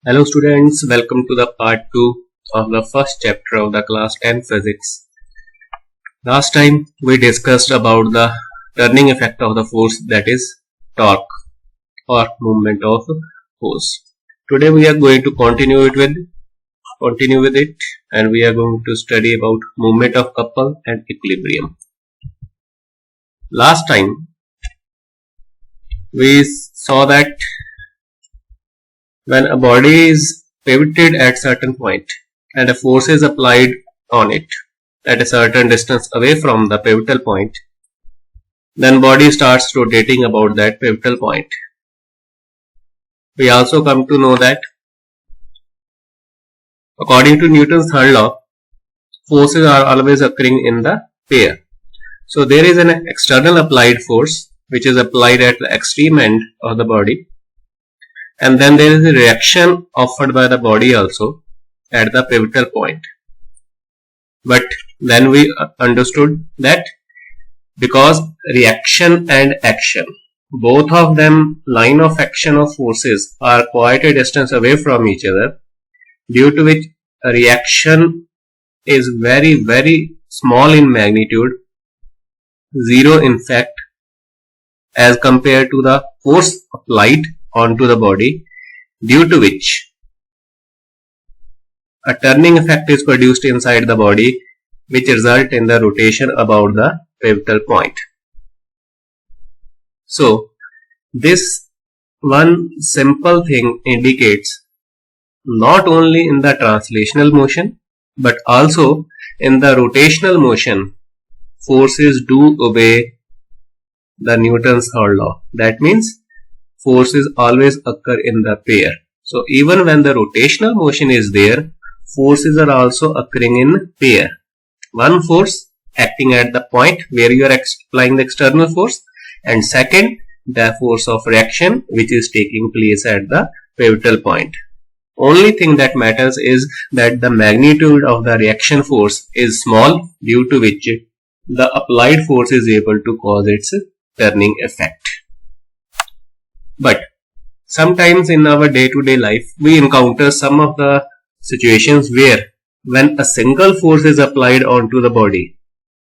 Hello students, welcome to the part 2 of the first chapter of the class 10 physics. Last time we discussed about the turning effect of the force, that is torque or movement of force. Today we are going to continue with it and we are going to study about movement of couple and equilibrium. Last time we saw that when a body is pivoted at certain point and a force is applied on it at a certain distance away from the pivotal point, then body starts rotating about that pivotal point. We also come to know that according to Newton's third law, forces are always occurring in the pair. So there is an external applied force which is applied at the extreme end of the body, and then there is a reaction offered by the body also at the pivotal point. But then we understood that because reaction and action, both of them line of action of forces are quite a distance away from each other, due to which a reaction is very small in magnitude, zero in fact, as compared to the force applied onto the body, due to which a turning effect is produced inside the body which result in the rotation about the pivotal point. So this one simple thing indicates not only in the translational motion but also in the rotational motion forces do obey the Newton's third law. That means forces always occur in the pair. So even when the rotational motion is there, forces are also occurring in pair. One force acting at the point where you are applying the external force, and second, the force of reaction which is taking place at the pivotal point. Only thing that matters is that the magnitude of the reaction force is small, due to which the applied force is able to cause its turning effect. But sometimes in our day-to-day life, we encounter some of the situations where when a single force is applied onto the body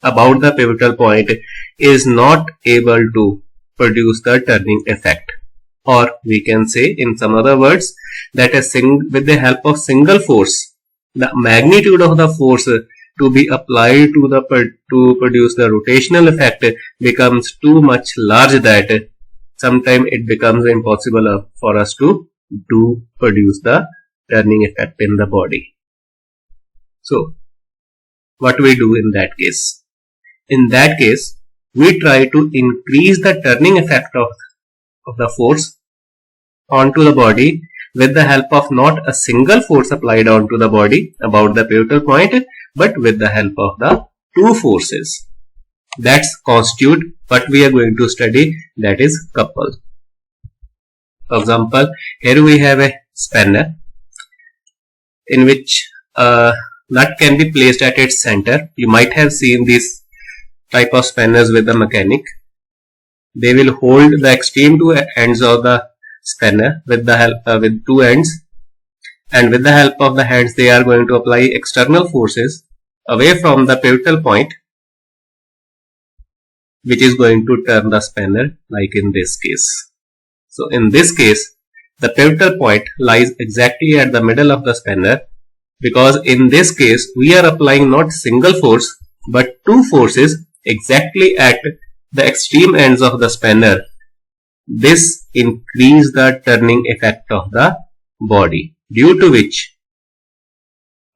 about the pivotal point is not able to produce the turning effect. Or we can say in some other words that with the help of single force, the magnitude of the force to be applied to produce the rotational effect becomes too much large that sometimes it becomes impossible for us to produce the turning effect in the body. So what we do in that case? In that case, we try to increase the turning effect of the force onto the body with the help of not a single force applied onto the body about the pivotal point, but with the help of the two forces that constitute what we are going to study, that is couple. For example, here we have a spanner in which a nut can be placed at its center. You might have seen this type of spanners with the mechanic. They will hold the extreme two ends of the spanner with the help with two ends, and with the help of the hands they are going to apply external forces away from the pivotal point, which is going to turn the spanner like in this case. So in this case, the pivotal point lies exactly at the middle of the spanner, because in this case we are applying not single force but two forces exactly at the extreme ends of the spanner. This increases the turning effect of the body, due to which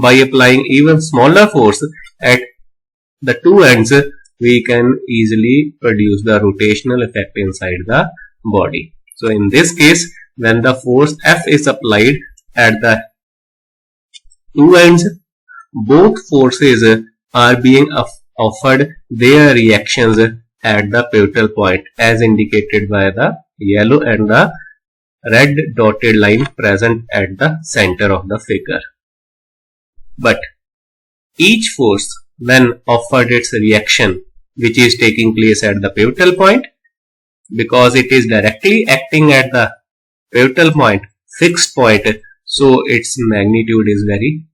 by applying even smaller force at the two ends we can easily produce the rotational effect inside the body. So in this case, when the force F is applied at the two ends, both forces are being offered their reactions at the pivotal point as indicated by the yellow and the red dotted line present at the center of the figure. But each force, when offered its reaction which is taking place at the pivotal point, because it is directly acting at the pivotal point, fixed point, so its magnitude is very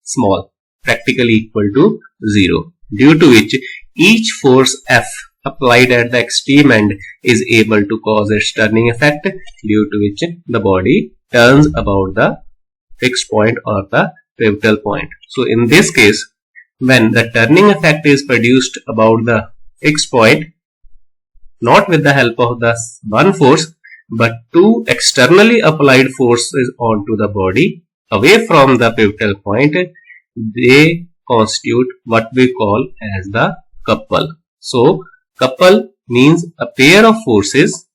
small, practically equal to 0, due to which each force F applied at the extreme end is able to cause its turning effect, due to which the body turns about the fixed point or the pivotal point. So in this case, when the turning effect is produced about the fixed point, not with the help of the one force, but two externally applied forces onto the body away from the pivotal point, they constitute what we call as the couple. So couple means a pair of forces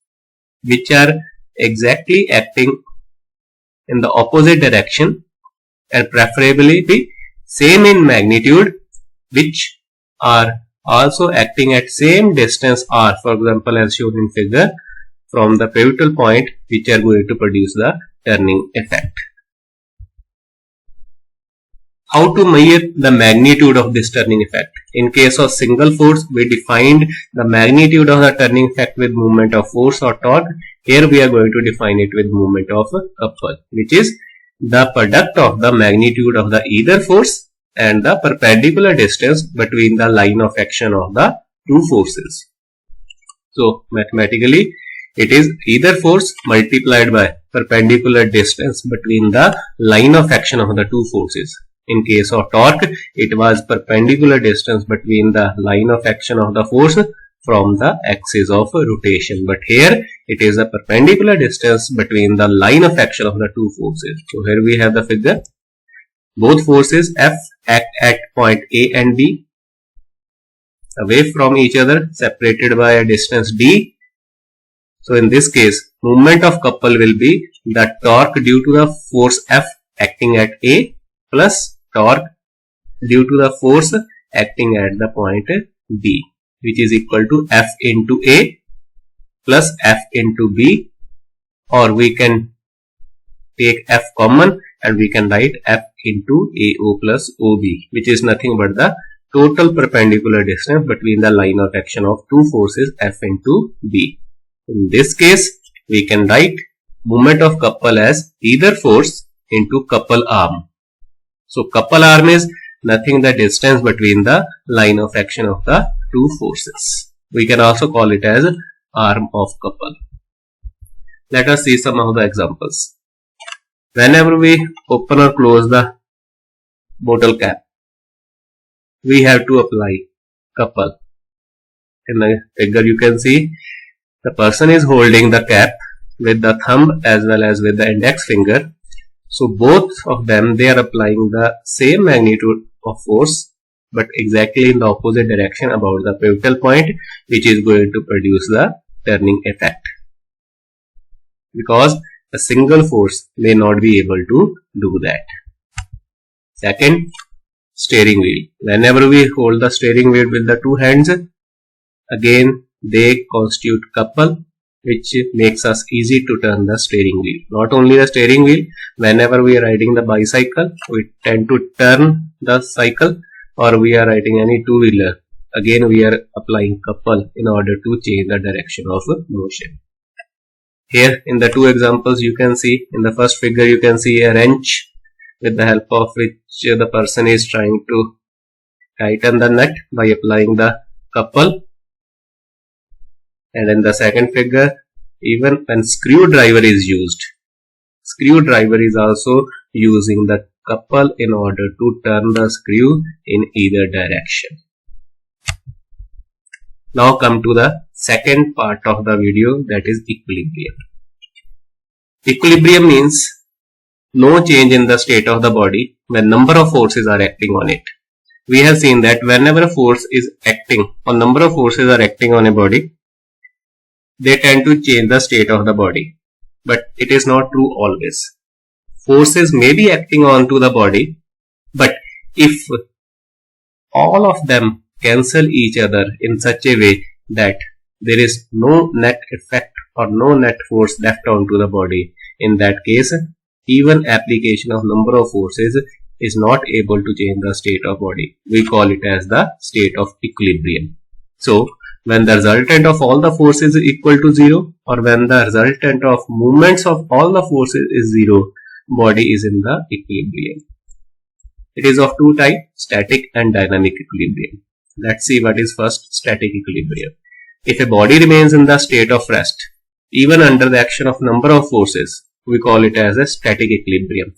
which are exactly acting in the opposite direction and preferably be same in magnitude, which are also acting at same distance r, for example as shown in figure, from the pivotal point, which are going to produce the turning effect. How to measure the magnitude of this turning effect? In case of single force, we defined the magnitude of the turning effect with moment of force or torque. Here we are going to define it with moment of couple, which is the product of the magnitude of the either force and the perpendicular distance between the line of action of the two forces. So mathematically, it is either force multiplied by perpendicular distance between the line of action of the two forces. In case of torque, it was perpendicular distance between the line of action of the force from the axis of rotation. But here it is a perpendicular distance between the line of action of the two forces. So here we have the figure. Both forces F act at point A and B away from each other, separated by a distance D. So in this case, moment of couple will be the torque due to the force F acting at A plus torque due to the force acting at the point B, which is equal to F into A plus F into B, or we can take F common and we can write F into AO plus OB, which is nothing but the total perpendicular distance between the line of action of two forces F into B. In this case, we can write moment of couple as either force into couple arm. So couple arm is nothing the distance between the line of action of the two forces. We can also call it as arm of couple. Let us see some of the examples. Whenever we open or close the bottle cap, we have to apply couple. In the figure you can see the person is holding the cap with the thumb as well as with the index finger. So both of them, they are applying the same magnitude of force, but exactly in the opposite direction about the pivotal point, which is going to produce the turning effect. Because a single force may not be able to do that. Second, steering wheel. Whenever we hold the steering wheel with the two hands, again they constitute couple, which makes us easy to turn the steering wheel. Not only the steering wheel, whenever we are riding the bicycle, we tend to turn the cycle, or we are riding any two-wheeler. Again we are applying couple in order to change the direction of motion. Here in the two examples you can see, in the first figure you can see a wrench with the help of which the person is trying to tighten the nut by applying the couple. And in the second figure, even when screwdriver is used, screwdriver is also using the couple in order to turn the screw in either direction. Now come to the second part of the video, that is equilibrium. Equilibrium means no change in the state of the body when number of forces are acting on it. We have seen that whenever a force is acting, or number of forces are acting on a body, they tend to change the state of the body. But it is not true always. Forces may be acting onto the body, but if all of them cancel each other in such a way that there is no net effect or no net force left onto the body, in that case, even application of number of forces is not able to change the state of body. We call it as the state of equilibrium. So, when the resultant of all the forces is equal to 0, or when the resultant of movements of all the forces is 0, body is in the equilibrium. It is of two types, static and dynamic equilibrium. Let's see what is first static equilibrium. If a body remains in the state of rest, even under the action of number of forces, we call it as a static equilibrium,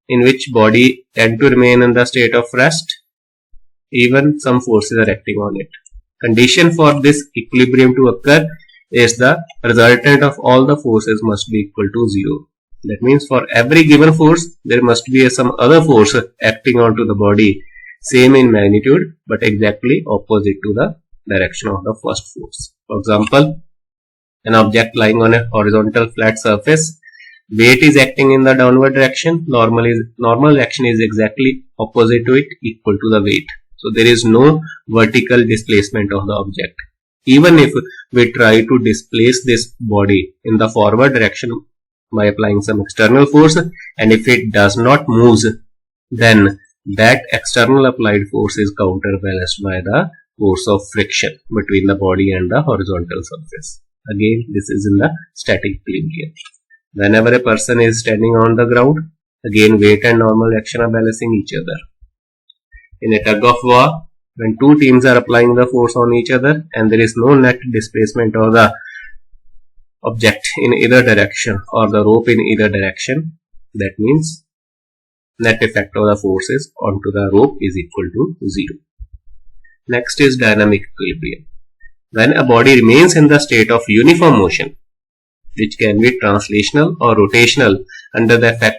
in which body tend to remain in the state of rest, even some forces are acting on it. Condition for this equilibrium to occur is the resultant of all the forces must be equal to 0. That means for every given force, there must be some other force acting onto the body, same in magnitude, but exactly opposite to the direction of the first force. For example, an object lying on a horizontal flat surface, weight is acting in the downward direction, normal action is exactly opposite to it, equal to the weight. So there is no vertical displacement of the object. Even if we try to displace this body in the forward direction by applying some external force, and if it does not move, then that external applied force is counterbalanced by the force of friction between the body and the horizontal surface. Again, this is in the static equilibrium. Whenever a person is standing on the ground, again weight and normal action are balancing each other. In a tug of war, when two teams are applying the force on each other and there is no net displacement of the object in either direction or the rope in either direction, that means net effect of the forces onto the rope is equal to 0. Next is dynamic equilibrium. When a body remains in the state of uniform motion, which can be translational or rotational under the effect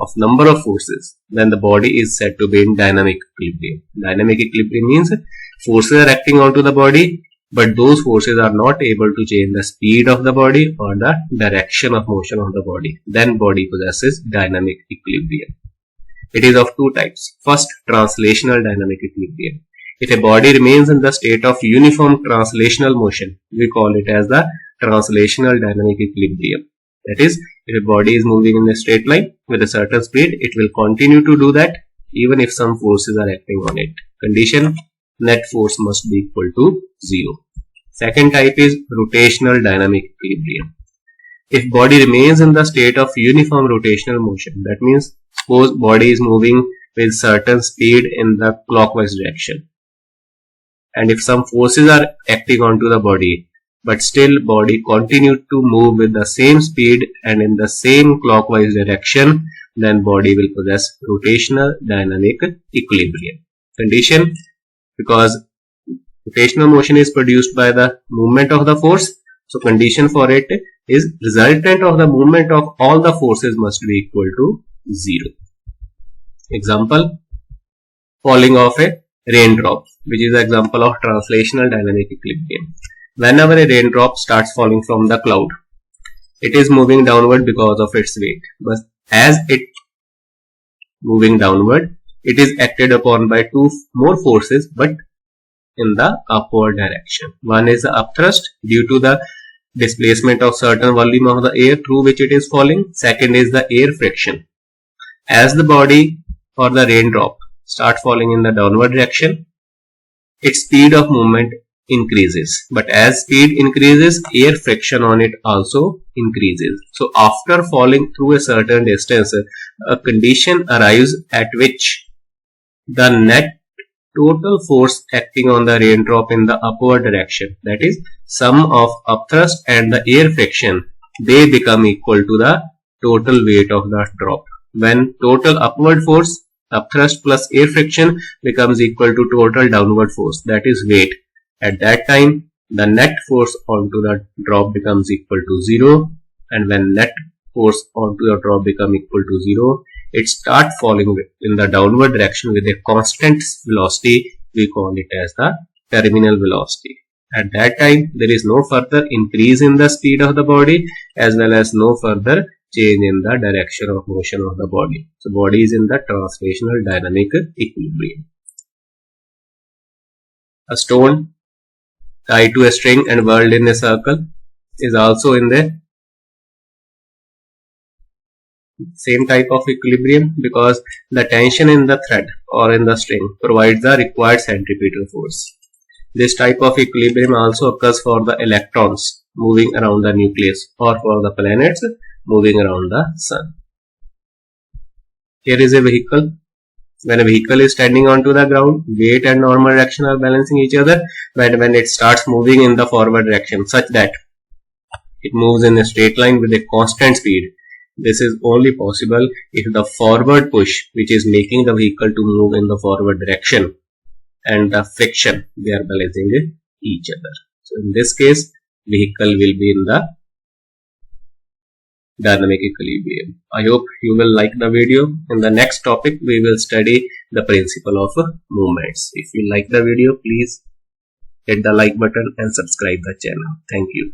of number of forces, then the body is said to be in dynamic equilibrium. Dynamic equilibrium means forces are acting onto the body, but those forces are not able to change the speed of the body or the direction of motion of the body. Then body possesses dynamic equilibrium. It is of two types. First, translational dynamic equilibrium. If a body remains in the state of uniform translational motion, we call it as the translational dynamic equilibrium. That is, if a body is moving in a straight line with a certain speed, it will continue to do that even if some forces are acting on it. Condition: net force must be equal to 0. Second type is rotational dynamic equilibrium. If body remains in the state of uniform rotational motion, that means suppose body is moving with certain speed in the clockwise direction, and if some forces are acting onto the body, but still body continued to move with the same speed and in the same clockwise direction, then body will possess rotational dynamic equilibrium. Condition: because rotational motion is produced by the movement of the force, so condition for it is resultant of the movement of all the forces must be equal to 0. Example: falling of a raindrop, which is an example of translational dynamic equilibrium. Whenever a raindrop starts falling from the cloud, it is moving downward because of its weight. But as it moving downward, it is acted upon by two more forces, but in the upward direction. One is the upthrust due to the displacement of certain volume of the air through which it is falling. Second is the air friction. As the body or the raindrop start falling in the downward direction, its speed of movement increases, but as speed increases, air friction on it also increases. So after falling through a certain distance, a condition arrives at which the net total force acting on the raindrop in the upward direction, that is sum of upthrust and the air friction, they become equal to the total weight of the drop. When total upward force, upthrust plus air friction, becomes equal to total downward force, that is weight, at that time the net force onto the drop becomes equal to 0, and when net force onto the drop become equal to 0, it starts falling in the downward direction with a constant velocity. We call it as the terminal velocity. At that time there is no further increase in the speed of the body as well as no further change in the direction of motion of the body. So body is in the translational dynamic equilibrium. A stone tied to a string and whirled in a circle is also in the same type of equilibrium, because the tension in the thread or in the string provides the required centripetal force. This type of equilibrium also occurs for the electrons moving around the nucleus or for the planets moving around the sun. Here is a vehicle. When a vehicle is standing onto the ground, weight and normal direction are balancing each other. But when it starts moving in the forward direction such that it moves in a straight line with a constant speed, this is only possible if the forward push, which is making the vehicle to move in the forward direction, and the friction, they are balancing each other. So in this case, vehicle will be in the dynamic equilibrium. I hope you will like the video. In the next topic, we will study the principle of movements. If you like the video, please hit the like button and subscribe the channel. Thank you.